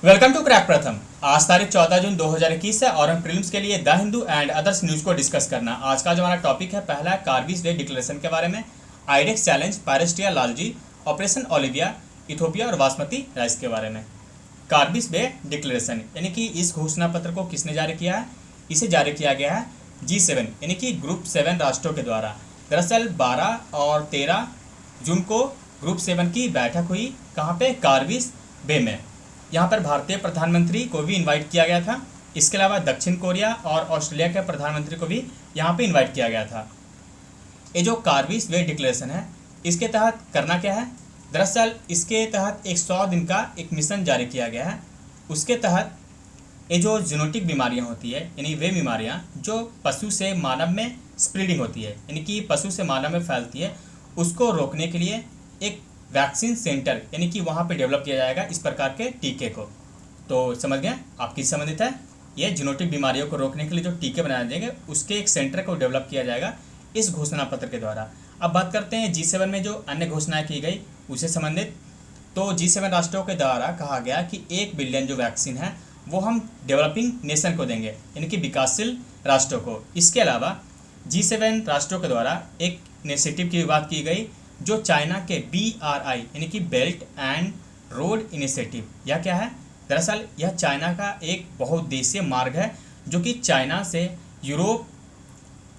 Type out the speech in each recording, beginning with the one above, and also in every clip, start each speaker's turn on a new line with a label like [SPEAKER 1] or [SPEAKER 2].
[SPEAKER 1] Welcome to crack प्रथम। आज तारीख 14 जून 2021 है और हम प्रीलिम्स के लिए the Hindu and others news को डिस्कस करना। आज का जो हमारा टॉपिक है, पहला है कार्बिस वे डिक्लेरेशन के बारे में, आईडेक्स चैलेंज, पायरेस्ट्रिया लालजी, ऑपरेशन ओलिविया, इथोपिया और बासमती राइस के बारे में। कार्बिस वे डिक्लेरेशन यानी कि इस घोषणा पत्र को किसने जारी किया है? इसे जारी किया गया है G7 यानी कि ग्रुप 7 राष्ट्रों के द्वारा। दरअसल 12 और 13 जून को ग्रुप 7 की बैठक हुई। कहाँ पे? कार्बिस बे में। यहाँ पर भारतीय प्रधानमंत्री को भी इनवाइट किया गया था। इसके अलावा दक्षिण कोरिया और ऑस्ट्रेलिया के प्रधानमंत्री को भी यहाँ पे इनवाइट किया गया था। ये जो कार्बिस वे डिक्लेरेशन है, इसके तहत करना क्या है? दरअसल इसके तहत 100 दिन का एक मिशन जारी किया गया है। उसके तहत ये जो जीनोटिक बीमारियाँ होती है, यानी वे बीमारियाँ जो पशु से मानव में स्प्रेडिंग होती है, यानी कि पशु से मानव में फैलती है, उसको रोकने के लिए एक वैक्सीन सेंटर यानी कि वहाँ पे डेवलप किया जाएगा इस प्रकार के टीके को। तो समझ गए आप किस संबंधित है? ये जीनोटिक बीमारियों को रोकने के लिए जो टीके बनाए जाएंगे, उसके एक सेंटर को डेवलप किया जाएगा इस घोषणा पत्र के द्वारा। अब बात करते हैं G7 में जो अन्य घोषणाएं की गई उसे संबंधित। तो G7 राष्ट्रों के द्वारा कहा गया कि 1 बिलियन जो वैक्सीन है वो हम डेवलपिंग नेशन को देंगे, यानी कि विकासशील राष्ट्रों को। इसके अलावा G7 राष्ट्रों के द्वारा एक इनिशिएटिव की बात की गई जो चाइना के BRI यानी कि बेल्ट एंड रोड इनिशिएटिव। यह क्या है? दरअसल यह चाइना का एक बहुउद्देशीय मार्ग है जो कि चाइना से यूरोप,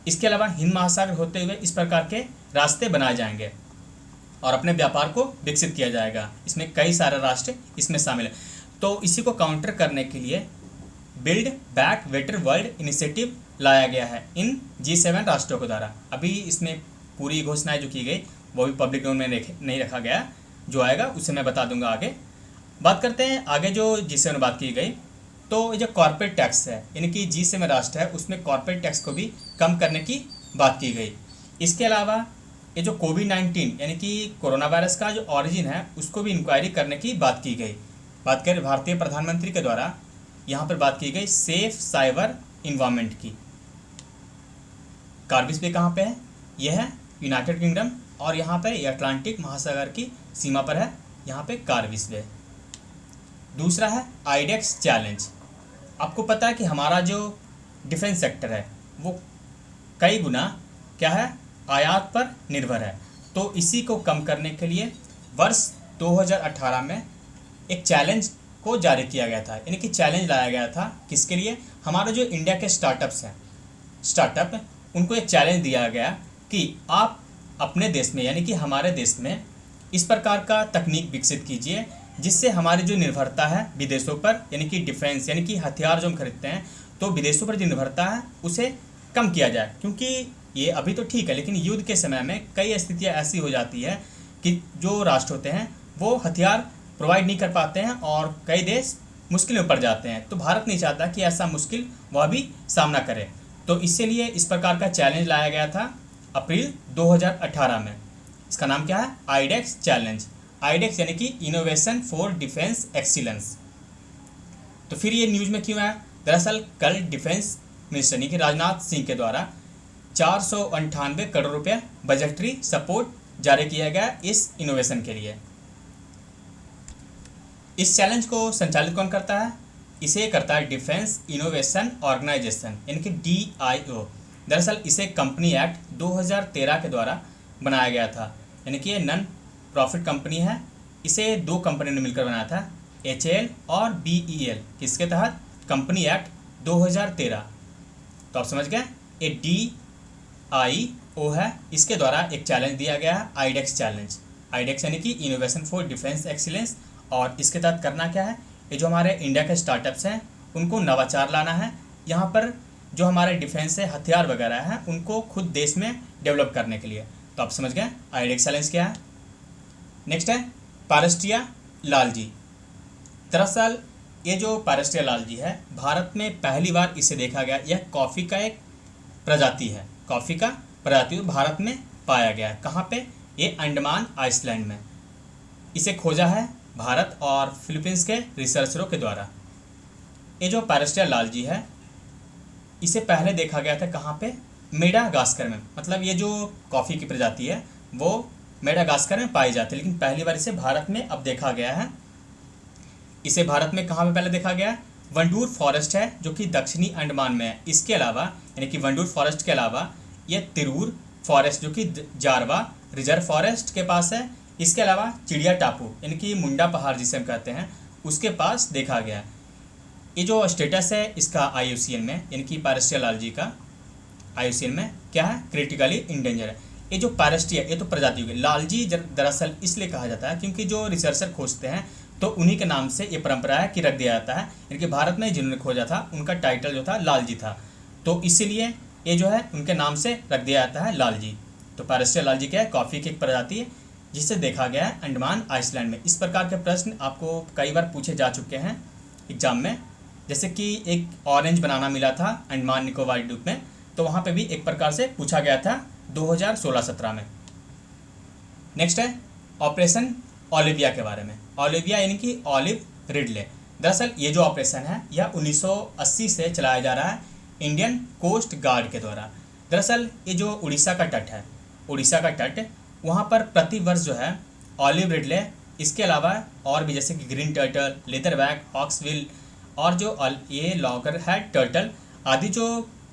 [SPEAKER 1] इसके अलावा हिंद महासागर होते हुए इस प्रकार के रास्ते बनाए जाएंगे और अपने व्यापार को विकसित किया जाएगा। इसमें कई सारे राष्ट्र इसमें शामिल हैं। तो इसी को काउंटर करने के लिए build back better world initiative लाया गया है इन G7 राष्ट्रों के द्वारा। अभी इसमें पूरी घोषणाएं जो की गई वो भी पब्लिक डोमेन में नहीं रखा गया, जो आएगा उसे मैं बता दूंगा आगे। बात करते हैं आगे जो G7 में बात की गई। तो ये जो कॉर्पोरेट टैक्स है, यानी कि G7 राष्ट्र है उसमें कॉर्पोरेट टैक्स को भी कम करने की बात की गई। इसके अलावा ये जो कोविड-19 यानी कि कोरोना वायरस का जो ऑरिजिन है उसको भी इंक्वायरी करने की बात की गई। बात करें भारतीय प्रधानमंत्री के द्वारा, यहाँ पर बात की गई सेफ साइबर इन्वायरमेंट की। कार्बिस बे कहाँ पे है? यह है यूनाइटेड किंगडम और यहाँ पर अटलांटिक महासागर की सीमा पर है, यहाँ पे कार्बिस बे। दूसरा है आईडेक्स चैलेंज। आपको पता है कि हमारा जो डिफेंस सेक्टर है वो कई गुना क्या है, आयात पर निर्भर है। तो इसी को कम करने के लिए वर्ष 2018 में एक चैलेंज को जारी किया गया था, यानी कि चैलेंज लाया गया था किसके लिए? हमारे जो इंडिया के स्टार्टअप्स हैं, स्टार्टअप उनको एक चैलेंज दिया गया कि आप अपने देश में यानी कि हमारे देश में इस प्रकार का तकनीक विकसित कीजिए जिससे हमारी जो निर्भरता है विदेशों पर, यानी कि डिफेंस यानी कि हथियार जो हम खरीदते हैं तो विदेशों पर जो निर्भरता है उसे कम किया जाए। क्योंकि ये अभी तो ठीक है, लेकिन युद्ध के समय में कई स्थितियाँ ऐसी हो जाती है कि जो राष्ट्र होते हैं वो हथियार प्रोवाइड नहीं कर पाते हैं और कई देश मुश्किल में पड़ जाते हैं। तो भारत नहीं चाहता कि ऐसा मुश्किल वह भी सामना करे। तो इसलिए इस प्रकार का चैलेंज लाया गया था अप्रैल 2018 में। इसका नाम क्या है? IDEX challenge. आईडेक्स यानी कि इनोवेशन फॉर डिफेंस एक्सीलेंस। तो फिर ये न्यूज़ में क्यों आया? दरअसल कल डिफेंस मिनिस्टर यानी कि राजनाथ सिंह के द्वारा 498 करोड़ रुपये बजटरी सपोर्ट जारी किया गया इस इनोवेशन के लिए। इस चैलेंज को संचालित कौन करता है? इसे करता है डिफेंस इनोवेशन ऑर्गेनाइजेशन यानी कि DIO। दरअसल इसे कंपनी एक्ट 2013 के द्वारा बनाया गया था, यानी कि ये नॉन प्रॉफिट कंपनी है। इसे 2 कंपनी ने मिलकर बनाया था, HAL और BEL। किसके तहत? Company act 2013। तो आप समझ गए, ये DIO है, इसके द्वारा एक चैलेंज दिया गया है आईडेक्स चैलेंज। आईडेक्स यानी कि इनोवेशन फॉर डिफेंस एक्सीलेंस। और इसके तहत करना क्या है? ये जो हमारे इंडिया के स्टार्टअप्स हैं उनको नवाचार लाना है। यहाँ पर जो हमारे डिफेंस है, हथियार वगैरह हैं, उनको खुद देश में डेवलप करने के लिए। तो आप समझ गए आईडेक्स चैलेंज क्या है। नेक्स्ट है पायरेस्ट्रिया लालजी। दरअसल ये जो पायरेस्ट्रिया लालजी है, भारत में पहली बार इसे देखा गया। यह कॉफ़ी का एक प्रजाति है, कॉफ़ी का प्रजाति भारत में पाया गया। कहाँ पे? ये अंडमान आइसलैंड में। इसे खोजा है भारत और फिलीपींस के रिसर्चरों के द्वारा। ये जो पायरेस्ट्रिया लालजी है इसे पहले देखा गया था कहाँ पे? मेडागास्कर में। मतलब ये जो कॉफ़ी की प्रजाति है वो मेडागास्कर में पाई जाती है, लेकिन पहली बार इसे भारत में अब देखा गया है। इसे भारत में कहाँ पे पहले देखा गया? वंडूर फॉरेस्ट है जो कि दक्षिणी अंडमान में है। इसके अलावा यानी कि वंडूर फॉरेस्ट के अलावा ये तिरूर फॉरेस्ट जो कि जारवा रिजर्व फॉरेस्ट के पास है। इसके अलावा चिड़िया टापू यानी कि मुंडा पहाड़ जिसे हम कहते हैं उसके पास देखा गया। ये जो स्टेटस है इसका IUCN में यानी कि पैरेस्ट्रिया लालजी का IUCN में क्या है? क्रिटिकली इंडेंजर है। ये जो पैरेस्ट्रिया ये तो प्रजातियों की लालजी दरअसल इसलिए कहा जाता है क्योंकि जो रिसर्चर खोजते हैं तो उन्हीं के नाम से ये परंपरा है कि रख दिया जाता है। यानी कि भारत में जिन्होंने खोजा था उनका टाइटल जो था लालजी था, तो इसीलिए ये जो है उनके नाम से रख दिया जाता है लालजी। तो पैरेस्ट्रिया लालजी क्या है? कॉफ़ी की एक प्रजाति है जिसे देखा गया है अंडमान आइसलैंड में। इस प्रकार के प्रश्न आपको कई बार पूछे जा चुके हैं एग्जाम में, जैसे कि एक ऑरेंज बनाना मिला था अंडमान निकोबार द्वीप में, तो वहाँ पे भी एक प्रकार से पूछा गया था 2016-17 में। नेक्स्ट है ऑपरेशन ओलिविया के बारे में। ओलिविया यानी कि ऑलिव रिडले। दरअसल ये जो ऑपरेशन है यह 1980 से चलाया जा रहा है इंडियन कोस्ट गार्ड के द्वारा। दरअसल ये जो उड़ीसा का तट है, उड़ीसा का तट, वहाँ पर प्रतिवर्ष जो है ऑलिव रिडले, इसके अलावा और भी जैसे कि ग्रीन टर्टल, लेदरबैक, हॉक्सबिल और जो ये लॉगरहेड टर्टल आदि जो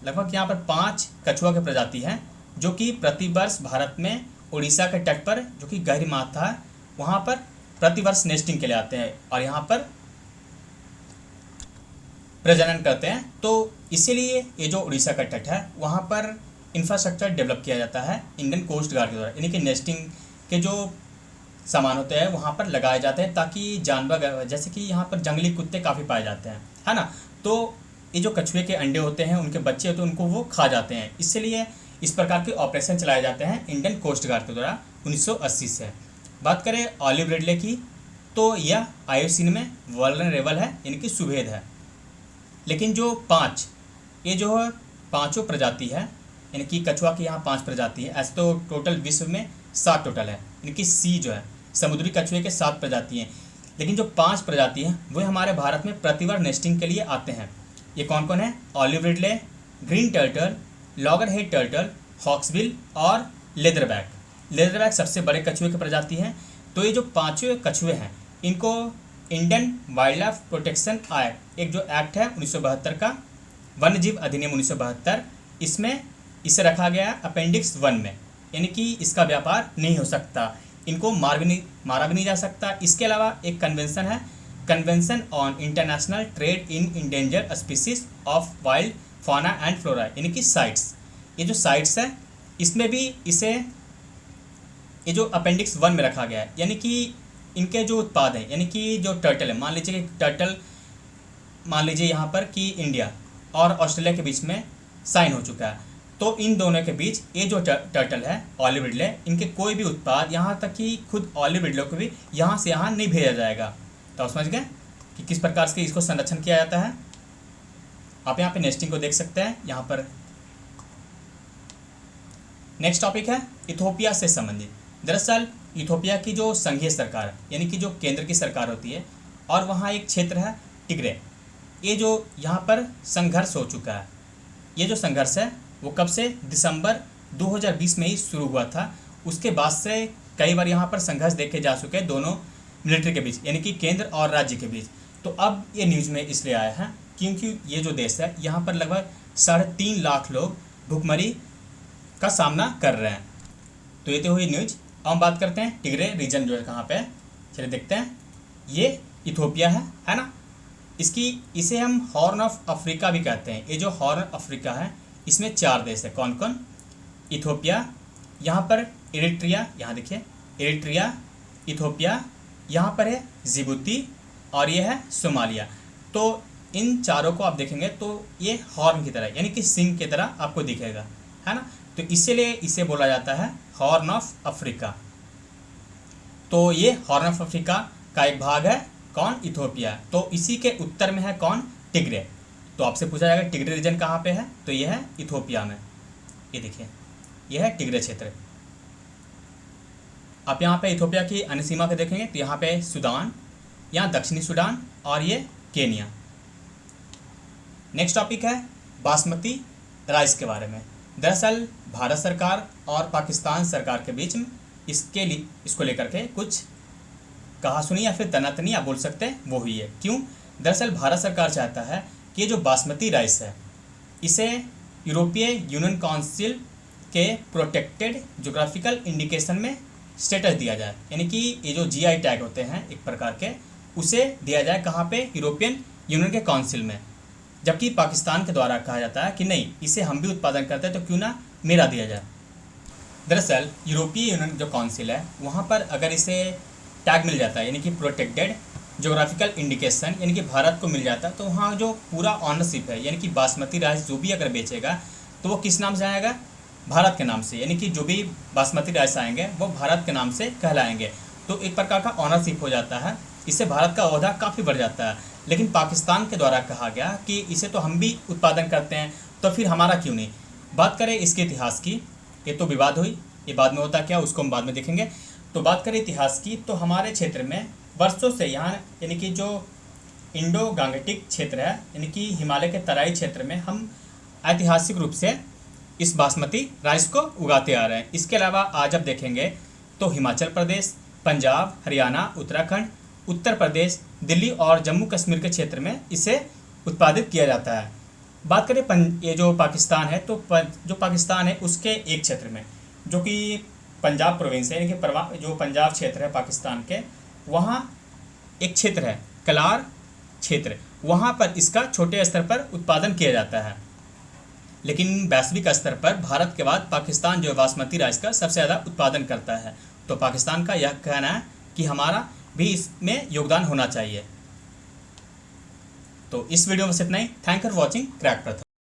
[SPEAKER 1] लगभग यहाँ पर 5 कछुआ की प्रजाति हैं जो कि प्रतिवर्ष भारत में उड़ीसा के तट पर जो कि गहरी मात्रा है वहाँ पर प्रतिवर्ष नेस्टिंग के लिए आते हैं और यहाँ पर प्रजनन करते हैं। तो इसीलिए ये जो उड़ीसा का तट है वहाँ पर इंफ्रास्ट्रक्चर डेवलप किया जाता है इंडियन कोस्ट गार्ड के द्वारा, यानी कि नेस्टिंग के जो सामान होते हैं वहाँ पर लगाए जाते हैं ताकि जानवर जैसे कि यहाँ पर जंगली कुत्ते काफ़ी पाए जाते हैं, है ना। तो ये जो कछुए के अंडे होते हैं, उनके बच्चे होते हैं, उनको वो खा जाते हैं। इसलिए इस प्रकार के ऑपरेशन चलाए जाते हैं इंडियन कोस्ट गार्ड के द्वारा 1980 से। बात करें ऑलिव रिडले की, तो यह IUCN में वल्नरेबल है यानी कि सुभेद है। लेकिन जो 5 ये जो है पाँचों प्रजाति है, यानी कि कछुआ की यहाँ 5 प्रजाति है। ऐसे तो टोटल विश्व में 7 टोटल है, यानी कि सी जो है समुद्री कछुए के 7 प्रजाति हैं। लेकिन जो 5 प्रजाति हैं वो हमारे भारत में प्रतिवर्ष नेस्टिंग के लिए आते हैं। ये कौन कौन है? Olive Ridley, green turtle, loggerhead turtle, hawksbill और लेदरबैक। लेदरबैक सबसे बड़े कछुए की प्रजाति हैं। तो ये जो 5 कछुए हैं इनको Indian wild life protection act, एक जो एक्ट है 1972 का, वन्य जीव अधिनियम 1972, इसमें इसे रखा गया अपेंडिक्स 1 में, यानी कि इसका व्यापार नहीं हो सकता, इनको मारा भी नहीं जा सकता। इसके अलावा एक कन्वेंशन है, convention on international trade in endangered species of wild fauna and flora, यानी कि साइट्स। ये जो साइट्स है इसमें भी इसे ये जो अपेंडिक्स 1 में रखा गया है, यानी कि इनके जो उत्पाद हैं, यानी कि जो टर्टल है, मान लीजिए कि टर्टल, मान लीजिए यहाँ पर कि इंडिया और ऑस्ट्रेलिया के बीच में साइन हो चुका है, तो इन दोनों के बीच ये जो टर्टल है ऑलिव रिडले, इनके कोई भी उत्पाद, यहाँ तक कि खुद ऑलिव रिडले को भी यहाँ से यहाँ नहीं भेजा जाएगा। तो आप समझ गए कि किस प्रकार से इसको संरक्षण किया जाता है। आप यहाँ पे नेस्टिंग को देख सकते हैं यहाँ पर। नेक्स्ट टॉपिक है इथोपिया से संबंधित। दरअसल इथोपिया की जो संघीय सरकार यानी कि जो केंद्र की सरकार होती है, और वहाँ एक क्षेत्र है टिग्रे, ये जो यहाँ पर संघर्ष हो चुका है। ये जो संघर्ष है वो कब से? दिसंबर 2020 में ही शुरू हुआ था। उसके बाद से कई बार यहाँ पर संघर्ष देखे जा चुके हैं दोनों मिलिट्री के बीच, यानी कि केंद्र और राज्य के बीच। तो अब ये न्यूज़ में इसलिए आया है क्योंकि ये जो देश है यहाँ पर लगभग 3.5 लाख लोग भुखमरी का सामना कर रहे हैं। तो ये तो हुई न्यूज़। अब हम बात करते हैं टिग्रे रीजन जो है कहाँ पे है, चलिए देखते हैं। ये इथोपिया है ना। इसे हम हॉर्न ऑफ अफ्रीका भी कहते हैं। ये जो हॉर्न अफ्रीका है इसमें 4 देश है। कौन कौन? इथोपिया, यहाँ पर इरिट्रिया, यहाँ देखिए इरिट्रिया, इथोपिया, यहाँ पर है जिबूती और ये है सोमालिया। तो इन चारों को आप देखेंगे तो ये हॉर्न की तरह यानी कि सिंग की तरह आपको दिखेगा, है ना। तो इसीलिए इसे बोला जाता है हॉर्न ऑफ अफ्रीका। तो ये हॉर्न ऑफ अफ्रीका का एक भाग है कौन? इथोपिया। तो इसी के उत्तर में है कौन? टिग्रे। तो आपसे पूछा जाएगा टिग्रे रीजन कहाँ पे है, तो ये है इथोपिया में। ये देखिए ये है टिग्रे क्षेत्र। आप यहाँ पे इथोपिया की अन्य सीमा को देखेंगे तो यहाँ पे सूडान, यहाँ दक्षिणी सूडान और ये केनिया। नेक्स्ट टॉपिक है बासमती राइस के बारे में। दरअसल भारत सरकार और पाकिस्तान सरकार के बीच में इसको लेकर के कुछ कहा सुनी या फिर तनातनी आप बोल सकते हैं वो हुई है। क्यों? दरअसल भारत सरकार चाहता है कि ये जो बासमती राइस है इसे यूरोपीय यूनियन काउंसिल के प्रोटेक्टेड जोग्राफिकल इंडिकेशन में स्टेटस दिया जाए, यानी कि ये जो जीआई टैग होते हैं एक प्रकार के, उसे दिया जाए कहाँ पे? यूरोपियन यूनियन के काउंसिल में। जबकि पाकिस्तान के द्वारा कहा जाता है कि नहीं, इसे हम भी उत्पादन करते हैं तो क्यों ना मेरा दिया जाए। दरअसल यूरोपीय यूनियन जो काउंसिल है वहाँ पर अगर इसे टैग मिल जाता है, यानी कि प्रोटेक्टेड जोग्राफिकल इंडिकेशन, यानी कि भारत को मिल जाता है, तो वहाँ जो पूरा ऑनरशिप है, यानी कि बासमती राइस जो भी अगर बेचेगा तो वो किस नाम से आएगा? भारत के नाम से, यानी कि जो भी बासमती राइस आएंगे वो भारत के नाम से कहलाएंगे। तो एक प्रकार का ऑनरशिप हो जाता है, इससे भारत का ओहदा काफ़ी बढ़ जाता है। लेकिन पाकिस्तान के द्वारा कहा गया कि इसे तो हम भी उत्पादन करते हैं तो फिर हमारा क्यों नहीं। बात करें इसके इतिहास की, ये तो विवाद हुई, ये बाद में होता क्या उसको हम बाद में देखेंगे। तो बात करें इतिहास की, तो हमारे क्षेत्र में वर्षों से यहाँ यानी कि जो इंडो गांगेटिक क्षेत्र है, यानी कि हिमालय के तराई क्षेत्र में हम ऐतिहासिक रूप से इस बासमती राइस को उगाते आ रहे हैं। इसके अलावा आज आप देखेंगे तो हिमाचल प्रदेश, पंजाब, हरियाणा, उत्तराखंड, उत्तर प्रदेश, दिल्ली और जम्मू कश्मीर के क्षेत्र में इसे उत्पादित किया जाता है। बात करें ये जो पाकिस्तान है, तो जो पाकिस्तान है उसके एक क्षेत्र में जो कि पंजाब प्रोविंस है, यानी कि जो पंजाब क्षेत्र है पाकिस्तान के, वहाँ एक क्षेत्र है कलार क्षेत्र, वहाँ पर इसका छोटे स्तर पर उत्पादन किया जाता है। लेकिन वैश्विक स्तर पर भारत के बाद पाकिस्तान जो बासमती राइस का सबसे ज़्यादा उत्पादन करता है। तो पाकिस्तान का यह कहना है कि हमारा भी इसमें योगदान होना चाहिए। तो इस वीडियो में सिर्फ नहीं। थैंक फॉर वॉचिंग क्रैक प्रथम।